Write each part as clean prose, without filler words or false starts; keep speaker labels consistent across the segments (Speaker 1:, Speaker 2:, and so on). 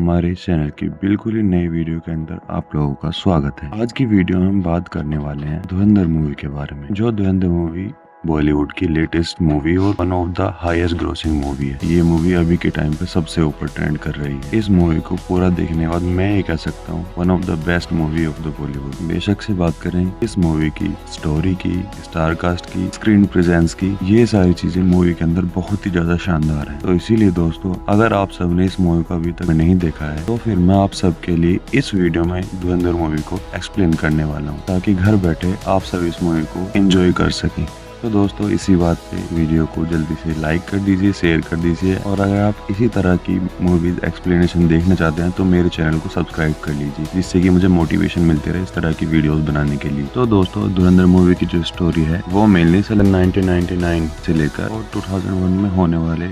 Speaker 1: हमारे चैनल की बिल्कुल ही नई वीडियो के अंदर आप लोगों का स्वागत है। आज की वीडियो में हम बात करने वाले हैं धुरंधर मूवी के बारे में। जो धुरंधर मूवी बॉलीवुड की लेटेस्ट मूवी और one of the highest grossing movie है। ये मूवी अभी के टाइम पे सबसे ऊपर ट्रेंड कर रही है। इस मूवी को पूरा देखने के बाद मैं ये कह सकता हूँ one of the best movie of the Bollywood. बेशक से बात करें इस मूवी की स्टोरी की, स्टार कास्ट की, स्क्रीन प्रेजेंस की, ये सारी चीजें मूवी के अंदर बहुत ही ज्यादा शानदार है। तो इसीलिए दोस्तों, अगर आप सबने इस मूवी को अभी तक नहीं देखा है तो फिर मैं आप सबके लिए इस वीडियो में धुरंधर मूवी को एक्सप्लेन करने वाला हूँ, ताकि घर बैठे आप सब इस मूवी को एंजॉय कर सकें। तो दोस्तों, इसी बात पे वीडियो को जल्दी से लाइक कर दीजिए, शेयर कर दीजिए, और अगर आप इसी तरह की मूवीज एक्सप्लेनेशन देखना चाहते हैं तो मेरे चैनल को सब्सक्राइब कर लीजिए, जिससे कि मुझे मोटिवेशन मिलती रहे इस तरह की वीडियोस बनाने के लिए। तो दोस्तों, धुरंधर मूवी की जो स्टोरी है वो मेनली सन 1999 से लेकर और 2001 में होने वाले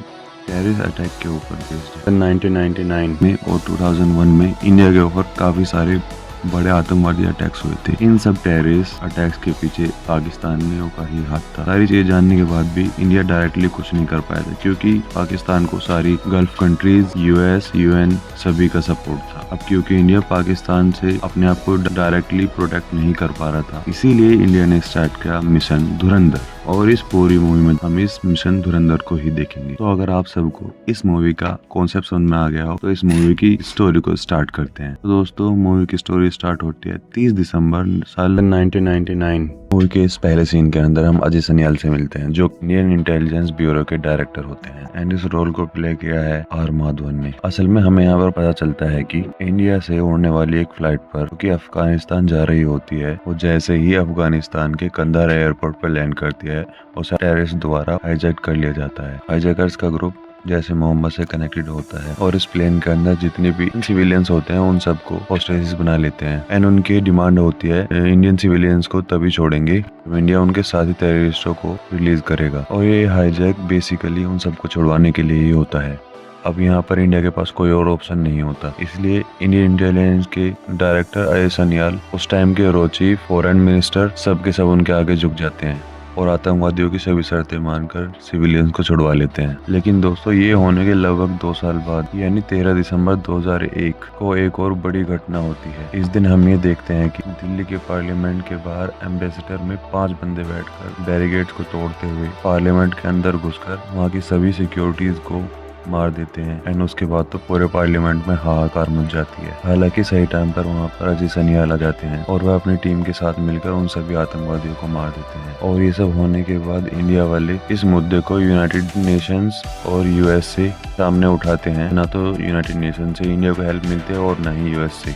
Speaker 1: टेररिस्ट अटैक के ऊपर बेस्ड है। सन 1999 में और 2001 में इंडिया के ऊपर काफी सारे बड़े आतंकवादी अटैक्स हुए थे। इन सब टेररिस्ट अटैक्स के पीछे पाकिस्तान का ही हाथ था। सारी चीजें जानने के बाद भी इंडिया डायरेक्टली कुछ नहीं कर पाया था, क्योंकि पाकिस्तान को सारी गल्फ कंट्रीज, यूएस, यूएन सभी का सपोर्ट था। अब क्योंकि इंडिया पाकिस्तान से अपने आप को डायरेक्टली प्रोटेक्ट नहीं कर पा रहा था, इसीलिए इंडिया ने स्टार्ट किया मिशन धुरंधर। और इस पूरी मूवी में हम इस मिशन धुरंधर को ही देखेंगे। तो अगर आप सबको इस मूवी का कॉन्सेप्ट समझ में आ गया हो तो इस मूवी की स्टोरी को स्टार्ट करते हैं। तो दोस्तों, मूवी की स्टोरी स्टार्ट होती है 30 दिसंबर साल 1999। मूवी के इस पहले सीन के अंदर हम अजय सनियाल से मिलते हैं, जो इंडियन इंटेलिजेंस ब्यूरो के डायरेक्टर होते हैं, एंड इस रोल को प्ले किया है आर माधवन ने। असल में हमें यहाँ पर पता चलता है कि इंडिया से उड़ने वाली एक फ्लाइट पर क्योंकि अफगानिस्तान जा रही होती है, वो जैसे ही अफगानिस्तान के कंधार एयरपोर्ट पर लैंड करती है, उसे टेररिस्ट द्वारा हाईजैक कर लिया जाता है। हाईजैकर्स का ग्रुप जैसे मोहम्मद से कनेक्टेड होता है और इस प्लेन के अंदर जितने भी सिविलियंस होते हैं उन सबको हॉस्टेजेस बना लेते हैं। एंड उनकी डिमांड होती है इंडियन सिविलियंस को तभी छोड़ेंगे जब इंडिया उनके साथी टेररिस्टों को रिलीज करेगा। और ये हाईजैक बेसिकली उन सबको छुड़वाने के लिए ही होता है। अब यहाँ पर इंडिया के पास कोई और ऑप्शन नहीं होता, इसलिए इंडियन इंटेलिजेंस के डायरेक्टर अजय सनियाल, उस टाइम के रो चीफ, फॉरेन मिनिस्टर, सबके सब उनके आगे झुक जाते हैं और आतंकवादियों की सभी शर्तें मानकर सिविलियंस को छुड़वा लेते हैं। लेकिन दोस्तों, ये होने के लगभग 2 साल बाद यानी 13 दिसंबर 2001 को एक और बड़ी घटना होती है। इस दिन हम ये देखते हैं कि दिल्ली के पार्लियामेंट के बाहर एम्बेसडर में 5 बंदे बैठकर बैरिकेड्स को तोड़ते हुए पार्लियामेंट के अंदर घुसकर वहाँ की सभी सिक्योरिटीज को मार देते हैं। एंड उसके बाद तो पूरे पार्लियामेंट में हाहाकार मच जाती है। हालांकि सही टाइम पर वहाँ पर अजय सनियाल आ जाते हैं और वह अपनी टीम के साथ मिलकर उन सभी आतंकवादियों को मार देते हैं। और ये सब होने के बाद इंडिया वाले इस मुद्दे को यूनाइटेड नेशंस और यूएस से सामने उठाते हैं। ना तो यूनाइटेड नेशन से इंडिया को हेल्प मिलती है और ना ही यूएस से,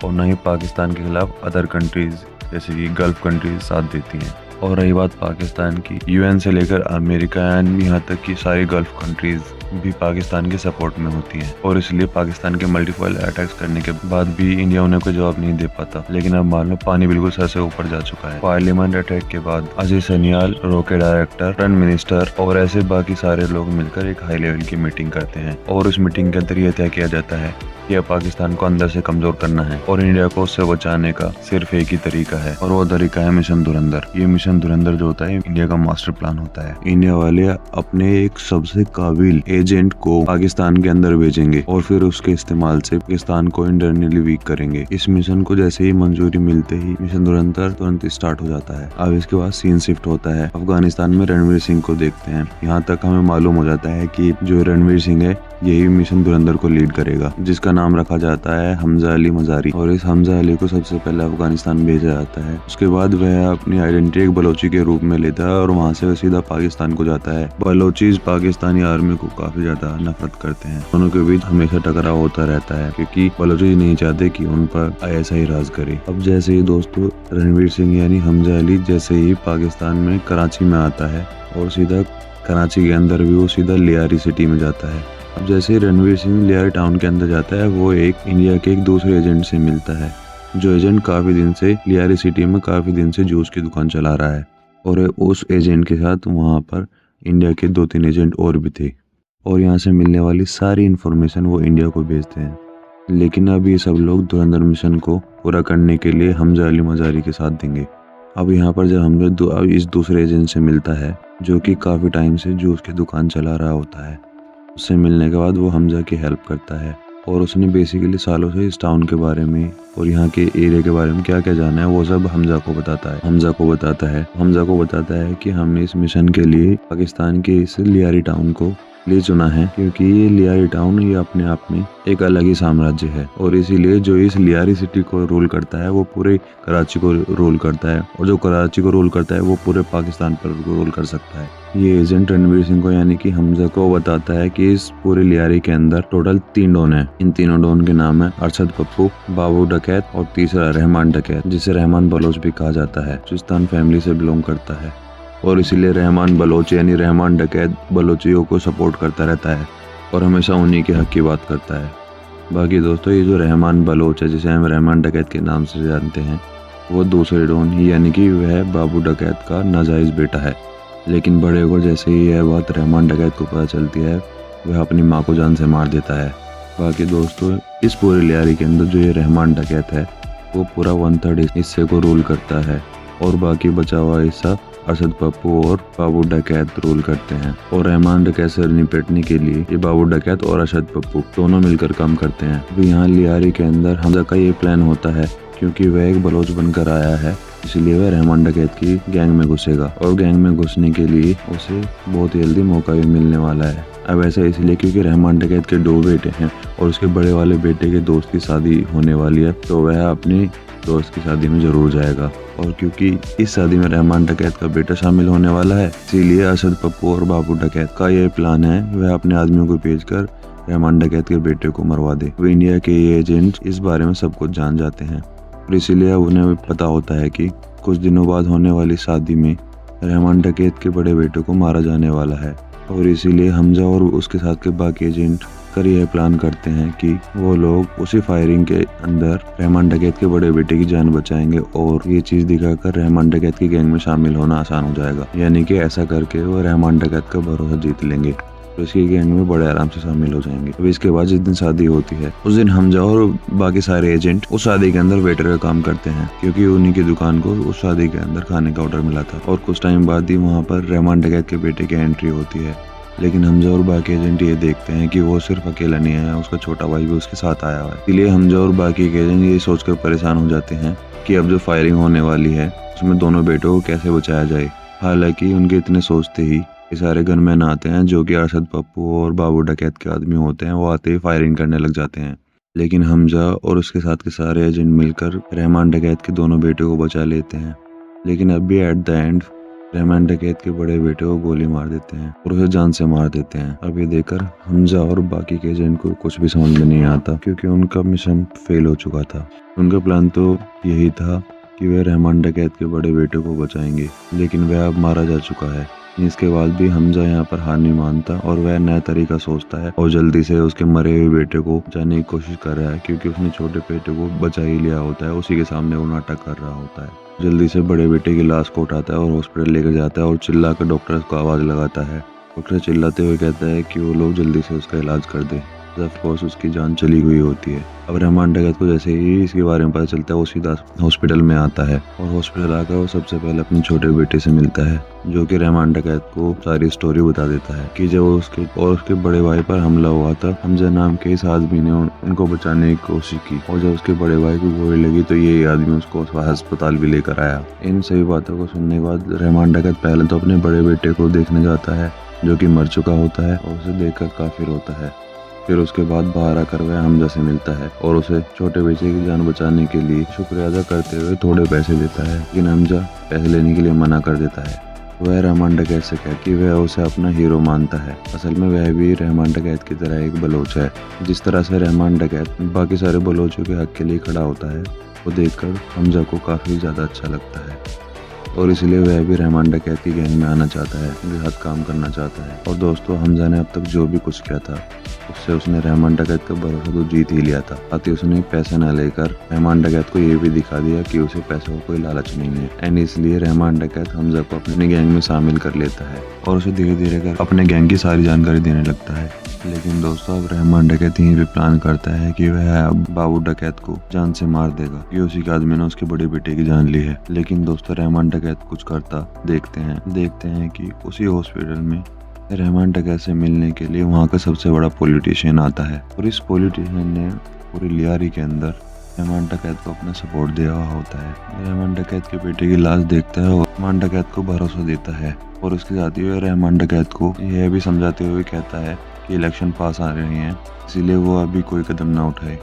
Speaker 1: और ना ही पाकिस्तान के खिलाफ अदर कंट्रीज जैसे कि गल्फ कंट्रीज साथ देती हैं। और रही बात पाकिस्तान की, यूएन से लेकर अमेरिका एंड यहाँ तक की सारी गल्फ कंट्रीज भी पाकिस्तान के सपोर्ट में होती हैं, और इसलिए पाकिस्तान के मल्टीपल अटैक्स करने के बाद भी इंडिया उन्हें कोई जवाब नहीं दे पाता। लेकिन अब मान लो पानी बिल्कुल सर से ऊपर जा चुका है। पार्लियामेंट अटैक के बाद अजय सनियाल, रो के डायरेक्टर, प्राइम मिनिस्टर और ऐसे बाकी सारे लोग मिलकर एक हाई लेवल की मीटिंग करते हैं, और उस मीटिंग के अंदर यह तय किया जाता है कि पाकिस्तान को अंदर से कमजोर करना है और इंडिया को उससे बचाने का सिर्फ एक ही तरीका है, और वो तरीका है मिशन धुरंधर। ये मिशन धुरंधर जो होता है इंडिया का मास्टर प्लान होता है। इंडिया वाले अपने एक सबसे काबिल एजेंट को पाकिस्तान के अंदर भेजेंगे और फिर उसके इस्तेमाल से पाकिस्तान को इंटरनली वीक करेंगे। इस मिशन को जैसे ही मंजूरी मिलते ही मिशन धुरंधर तुरंत स्टार्ट हो जाता है। अब इसके बाद सीन शिफ्ट होता है, अफगानिस्तान में रणवीर सिंह को देखते हैं। यहाँ तक हमें मालूम हो जाता है कि जो रणवीर सिंह है यही मिशन धुरंधर को लीड करेगा, जिसका नाम रखा जाता है हमजा अली मजारी। और इस हमजा अली को सबसे पहले अफगानिस्तान भेजा जाता है। उसके बाद वह अपनी आइडेंटिटी एक बलोची के रूप में लेता है और वहाँ से वह सीधा पाकिस्तान को जाता है। बलोचीज पाकिस्तानी आर्मी को काफी ज्यादा नफरत करते हैं। दोनों के बीच हमेशा टकराव होता रहता है, क्योंकि बलोचीज नहीं चाहते कि उन पर आईएसआई राज करे। अब जैसे ही दोस्तों रणवीर सिंह यानी हमजा अली जैसे ही पाकिस्तान में कराची में आता है और सीधा कराची के अंदर भी वो सीधा लियारी सिटी में जाता है। अब जैसे ही रणवीर सिंह लियारी टाउन के अंदर जाता है, वो एक इंडिया के एक दूसरे एजेंट से मिलता है, जो एजेंट काफी दिन से लियारी सिटी में काफी दिन से जूस की दुकान चला रहा है। और उस एजेंट के साथ वहाँ पर इंडिया के 2-3 एजेंट और भी थे, और यहाँ से मिलने वाली सारी इन्फॉर्मेशन वो इंडिया को भेजते हैं। लेकिन अब ये सब लोग धुरंधर मिशन को पूरा करने के लिए हमजा अली मजारी के साथ देंगे। अब यहाँ पर जब हमजा इस दूसरे एजेंट से मिलता है, जो कि काफी टाइम से जूस की दुकान चला रहा होता है, उससे मिलने के बाद वो हमजा की हेल्प करता है और उसने बेसिकली सालों से इस टाउन के बारे में और यहाँ के एरिया के बारे में क्या क्या जाना है वो सब हमजा को बताता है। हमजा को बताता है कि हमने इस मिशन के लिए पाकिस्तान के इस लियारी टाउन को लिए चुना है, क्योंकि ये लियारी टाउन ये अपने आप में एक अलग ही साम्राज्य है और इसीलिए जो इस लियारी सिटी को रूल करता है वो पूरे कराची को रूल करता है, और जो कराची को रूल करता है वो पूरे पाकिस्तान पर रूल कर सकता है। ये एजेंट रणवीर सिंह को यानी कि हमजा को बताता है कि इस पूरे लियारी के अंदर टोटल 3 डॉन है। इन तीनों डॉन के नाम है अरशद पप्पू, बाबू डकैत और तीसरा रहमान डकैत, जिसे रहमान बलोच भी कहा जाता है, सिस्तान फैमिली से बिलोंग करता है और इसीलिए रहमान बलोच यानी रहमान डकैत बलोचियों को सपोर्ट करता रहता है और हमेशा उन्हीं के हक की बात करता है। बाकी दोस्तों ये जो रहमान बलोच है, जिसे हम रहमान डकैत के नाम से जानते हैं, वो दूसरे डॉन ही यानी कि वह बाबू डकैत का नाजायज बेटा है। लेकिन बड़े को जैसे ही यह बात रहमान डकैत को पता चलती है वह अपनी माँ को जान से मार देता है। बाकी दोस्तों इस पूरे लियारी के अंदर जो ये रहमान डकैत है वो पूरा 1/3 हिस्से को रूल करता है और बाकी बचा हुआ हिस्सा अरशद पप्पू और बाबू डकैत रूल करते हैं। और रहमान डकैत से निपटने के लिए ये बाबू डकैत और अरशद पप्पू दोनों मिलकर काम करते हैं। अभी यहाँ लियारी के अंदर हमजा का ये प्लान होता है, क्योंकि वह एक बलोच बनकर आया है इसलिए वह रहमान डकैत की गैंग में घुसेगा और गैंग में घुसने के लिए उसे बहुत ही जल्दी मौका भी मिलने वाला है। अब ऐसा इसलिए क्योंकि रहमान डकैत के 2 बेटे हैं और उसके बड़े वाले बेटे के दोस्त की शादी होने वाली है, तो वह अपनी दोस्त की शादी में जरूर जाएगा। और क्योंकि इस शादी में रहमान डकैत का बेटा शामिल होने वाला है, इसीलिए अरशद पप्पू और बाबू डकैत का यह प्लान है वह अपने आदमियों को भेजकर रहमान डकैत के बेटे को मरवा दे। वो इंडिया के ये एजेंट इस बारे में सब कुछ जान जाते हैं और इसीलिए अब उन्हें पता होता है कि कुछ दिनों बाद होने वाली शादी में रहमान डकैत के बड़े बेटे को मारा जाने वाला है। और इसीलिए हमजा और उसके साथ के बाकी एजेंट कर यह प्लान करते हैं कि वो लोग उसी फायरिंग के अंदर रहमान डकैत के बड़े बेटे की जान बचाएंगे और ये चीज दिखाकर रहमान डकैत की गैंग में शामिल होना आसान हो जाएगा। यानी कि ऐसा करके वो रहमान डकैत का भरोसा जीत लेंगे तो इसकी गैंग में बड़े आराम से शामिल हो जाएंगे। अब इसके बाद जिस दिन शादी होती है उस दिन हमजा और बाकी सारे एजेंट उस शादी के अंदर वेटर का काम करते हैं, क्योंकि उन्हीं की दुकान को उस शादी के अंदर खाने का ऑर्डर मिला था। और कुछ टाइम बाद ही वहाँ पर रहमान डकैत के बेटे की एंट्री होती है। लेकिन हमजा और बाकी एजेंट ये देखते हैं कि वो सिर्फ अकेला नहीं आया, उसका छोटा भाई भी उसके साथ आया हुआ है। इसलिए हमजा और बाकी के एजेंट ये सोचकर परेशान हो जाते हैं कि अब जो फायरिंग होने वाली है उसमें दोनों बेटों को कैसे बचाया जाए। हालांकि उनके इतने सोचते ही सारे गनमैन आते हैं जो कि अरशद पप्पू और बाबू डकैत के आदमी होते हैं, वो आते ही फायरिंग करने लग जाते हैं। लेकिन हमजा और उसके साथ के सारे एजेंट मिलकर रहमान डकैत के दोनों बेटों को बचा लेते हैं। लेकिन अब भी एट द एंड रहमान डकैत के बड़े बेटे को गोली मार देते हैं और उसे जान से मार देते हैं। अब ये देखकर हमजा और बाकी के एजेंट को कुछ भी समझ में नहीं आता, क्योंकि उनका मिशन फेल हो चुका था। उनका प्लान तो यही था कि वे रहमान डकैत के बड़े बेटे को बचाएंगे, लेकिन वह अब मारा जा चुका है। इसके बाद भी हमजा यहाँ पर हार नहीं मानता और वह नया तरीका सोचता है और जल्दी से उसके मरे हुए बेटे को बचाने की कोशिश कर रहा है, क्योंकि उसने छोटे बेटे को बचा ही लिया होता है। उसी के सामने वो नाटक कर रहा होता है। जल्दी से बड़े बेटे की लाश को उठाता है और हॉस्पिटल लेकर जाता है और चिल्ला कर डॉक्टर को आवाज़ लगाता है। डॉक्टर चिल्लाते हुए कहता है कि वो लोग जल्दी से उसका इलाज कर दे। ऑफ कोर्स उसकी जान चली हुई होती है। अब रहमान डकैत को जैसे ही इसके बारे में पता चलता है वो सीधा हॉस्पिटल में आता है और हॉस्पिटल आकर वो सबसे पहले अपने छोटे बेटे से मिलता है, जो कि रहमान डकैत को सारी स्टोरी बता देता है कि जब उसके बड़े भाई पर हमला हुआ था, हमजा नाम के इस आदमी ने उनको बचाने की कोशिश की और जब उसके बड़े भाई को गोली लगी तो ये आदमी उसको अस्पताल भी लेकर आया। इन सभी बातों को सुनने के बाद रहमान डकैत पहले तो अपने बड़े बेटे को देखने जाता है जो कि मर चुका होता है और उसे देखकर काफी रोता है। फिर उसके बाद बाहर आकर वह हमजा से मिलता है और उसे छोटे बेटे की जान बचाने के लिए शुक्रिया अदा करते हुए थोड़े पैसे देता है, लेकिन हमजा पैसे लेने के लिए मना कर देता है। वह रहमान डकैत से कह कि वह उसे अपना हीरो मानता है। असल में वह भी रहमान डकैत की तरह एक बलोच है। जिस तरह से रहमान डकैत बाकी सारे बलोचों के हक के लिए खड़ा होता है वो देखकर हमजा को काफी ज्यादा अच्छा लगता है और इसलिए वह भी रहमान डकैत की गैंग में आना चाहता है, उनके साथ काम करना चाहता है। और दोस्तों हमजा ने अब तक जो भी कुछ किया था उससे उसने रहमान डकैत का भरोसा तो जीत ही लिया था। साथ ही उसने पैसे न लेकर रहमान डकैत को ये भी दिखा दिया कि उसे पैसों का कोई लालच नहीं है। एंड इसलिए रहमान डकैत हमजा को अपनी गैंग में शामिल कर लेता है और उसे धीरे धीरे कर अपने गैंग की सारी जानकारी देने लगता है। लेकिन दोस्तों अब रहमान डकैत यहीं पे प्लान करता है कि वह अब बाबू डकैत को जान से मार देगा, कि उसी के आदमी ने उसके बड़े बेटे की जान ली है। लेकिन दोस्तों रहमान डकैत कुछ करता देखते हैं कि उसी हॉस्पिटल में रहमान डकैत से मिलने के लिए वहाँ का सबसे बड़ा पॉलिटिशियन आता है और इस पॉलिटिशियन ने पूरी लियारी के अंदर रहमान डकैत को अपना सपोर्ट दिया हुआ होता है। रहमान डकैत के बेटे की लाश देखता है और रहमान डकैत को भरोसा देता है और उसके साथ ही रहमान डकैत को यह भी समझाते हुए कहता है कि इलेक्शन पास आ रहे हैं, इसीलिए वो अभी कोई कदम ना उठाए,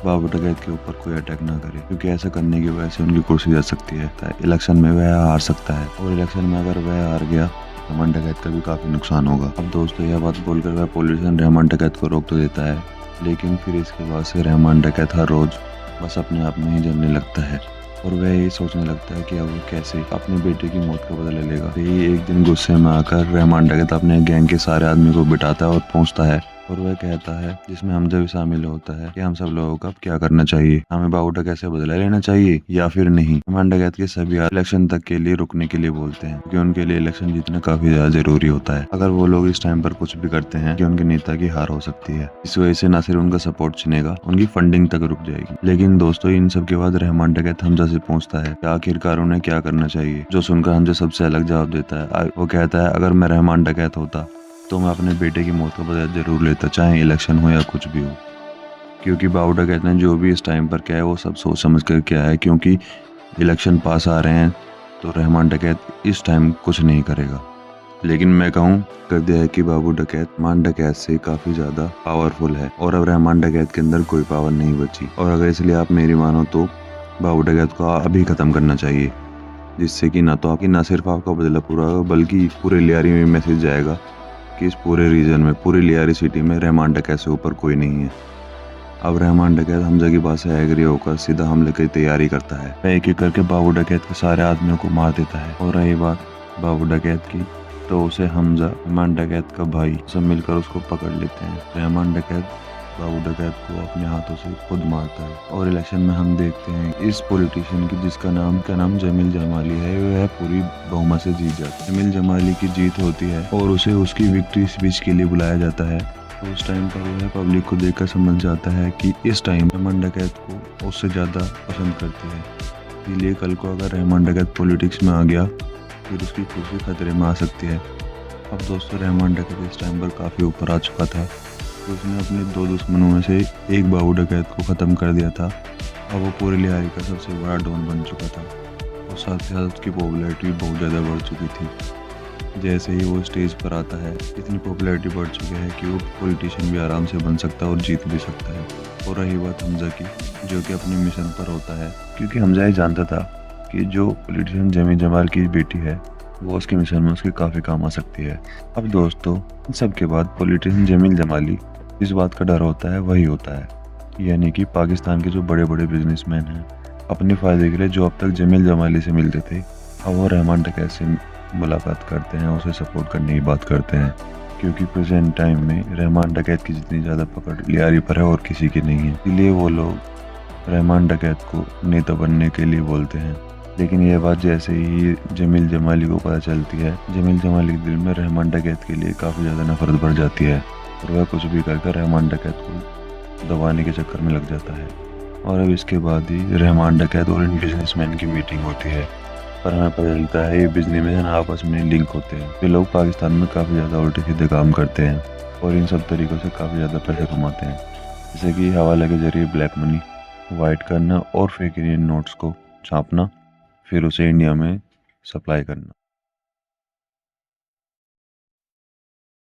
Speaker 1: बाबू डकैत के ऊपर कोई अटैक ना करे, क्योंकि ऐसा करने की वजह से उनकी कुर्सी जा सकती है। इलेक्शन में वह हार सकता है और इलेक्शन में अगर वह हार गया रहमान डकैत का भी काफी नुकसान होगा। अब दोस्तों यह बात बोलकर वह पॉलिटिशियन रहमान डकैत को रोक तो देता है, लेकिन फिर इसके बाद से रहमान डकैत हर रोज बस अपने आप में ही जलने लगता है और वह यही सोचने लगता है कि अब वो कैसे अपने बेटे की मौत का बदला लेगा। यही एक दिन गुस्से में आकर रहमान डकैत अपने गैंग के सारे आदमी को बिठाता है और पूछता है और वह कहता है, जिसमें हमजा भी शामिल होता है, कि हम सब लोगों का क्या करना चाहिए, हमें बाबू डकैत से बदला लेना चाहिए या फिर नहीं। रहमान डकैत के सभी इलेक्शन तक के लिए रुकने के लिए बोलते हैं, क्योंकि उनके लिए इलेक्शन जीतना काफी ज्यादा जरूरी होता है। अगर वो लोग इस टाइम पर कुछ भी करते हैं कि उनके नेता की हार हो सकती है, इस वजह से न सिर्फ उनका सपोर्ट छिनेगा, उनकी फंडिंग तक रुक जाएगी। लेकिन दोस्तों इन सब के बाद रहमान डकैत हमजा से पूछता है कि आखिरकार उन्हें क्या करना चाहिए, जो सुनकर हमजा सबसे अलग जवाब देता है। वो कहता है, अगर मैं रहमान डकैत होता तो मैं अपने बेटे की मौत का बदला जरूर लेता, चाहे इलेक्शन हो या कुछ भी हो, क्योंकि बाबू डकैत ने जो भी इस टाइम पर किया है वो सब सोच समझ कर किया है, क्योंकि इलेक्शन पास आ रहे हैं तो रहमान डकैत इस टाइम कुछ नहीं करेगा। लेकिन मैं कहूँ कर दिया है कि बाबू डकैत रहमान डकैत से काफी ज्यादा पावरफुल है और अब रहमान डकैत के अंदर कोई पावर नहीं बची, और अगर इसलिए आप मेरी मानो तो बाबू डकैत को अभी खत्म करना चाहिए, जिससे कि ना सिर्फ आपका बदला पूरा होगा बल्कि पूरे लियारी में मैसेज जाएगा कि इस पूरे रीजन में, पूरी लियारी सिटी में रहमान डकैत से ऊपर कोई नहीं है। अब रहमान डकैत हमजा के पास से एग्री होकर सीधा हमले की तैयारी करता है। वह एक एक करके बाबू डकैत के सारे आदमियों को मार देता है। और रही बात बाबू डकैत की, तो उसे हमजा रहमान डकैत का भाई सब मिलकर उसको पकड़ लेते हैं। रहमान डकैत बाबू डकैत को अपने हाथों से खुद मारता है और इलेक्शन में हम देखते हैं इस पॉलिटिशियन की, जिसका नाम जमील जमाली है, वह पूरी बहुमत से जीत जाता है। जमील जमाली की जीत होती है और उसे उसकी विक्ट्री स्पीच के लिए बुलाया जाता है। तो उस टाइम पर वह पब्लिक को देखकर समझ जाता है कि इस टाइम रहमान डकैत को उससे ज़्यादा पसंद करती है, इसलिए कल को अगर रहमान डकैत पॉलिटिक्स में आ गया फिर उसकी कुर्सी खतरे में आ सकती है। अब दोस्तों रहमान डकैत इस टाइम पर काफ़ी ऊपर आ चुका था, तो उसने अपने दो दुश्मनों में से एक बाबू डकैत को ख़त्म कर दिया था। अब वो पूरे लिहारी का सबसे बड़ा डॉन बन चुका था और साथ ही साथ उसकी पॉपुलैरिटी बहुत ज़्यादा बढ़ चुकी थी। जैसे ही वो स्टेज पर आता है इतनी पॉपुलैरिटी बढ़ चुकी है कि वो पॉलिटिशियन भी आराम से बन सकता है और जीत भी सकता है। और रही बात हमजा की, जो कि अपने मिशन पर होता है, क्योंकि हमजा ये जानता था कि जो पॉलिटिशियन जमील जमाल की बेटी है वो उसके मिशन में उसके काफ़ी काम आ सकती है। अब दोस्तों इन सब के बाद पॉलिटिशियन जमील जमाली इस बात का डर होता है वही होता है, यानी कि पाकिस्तान के जो बड़े बड़े बिजनेसमैन हैं अपने फ़ायदे के लिए जो अब तक जमील जमाली से मिलते थे, अब वो रहमान डकैत से मुलाकात करते हैं, उसे सपोर्ट करने की बात करते हैं, क्योंकि प्रेजेंट टाइम में रहमान डकैत की जितनी ज़्यादा पकड़ लियारी पर है और किसी की नहीं है, इसलिए वो लोग रहमान डकैत को नेता बनने के लिए बोलते हैं। लेकिन यह बात जैसे ही जमील जमाली को पता चलती है, जमील जमाली के दिल में रहमान डकैत के लिए काफ़ी ज़्यादा नफरत बढ़ जाती है और वह कुछ भी कर रहमान डकैत को दबाने के चक्कर में लग जाता है। और अब इसके बाद ही रहमान डकैत और इन बिजनेसमैन की मीटिंग होती है, पर हमें पता चलता है ये बिजनेसमैन आपस में लिंक होते हैं। ये लोग पाकिस्तान में काफ़ी ज़्यादा उल्टे सीधे काम करते हैं और इन सब तरीक़ों से काफ़ी ज़्यादा पैसे कमाते हैं, जैसे कि हवाले के जरिए ब्लैक मनी वाइट करना और फेक इंडियन नोट्स को छापना, फिर उसे इंडिया में सप्लाई करना।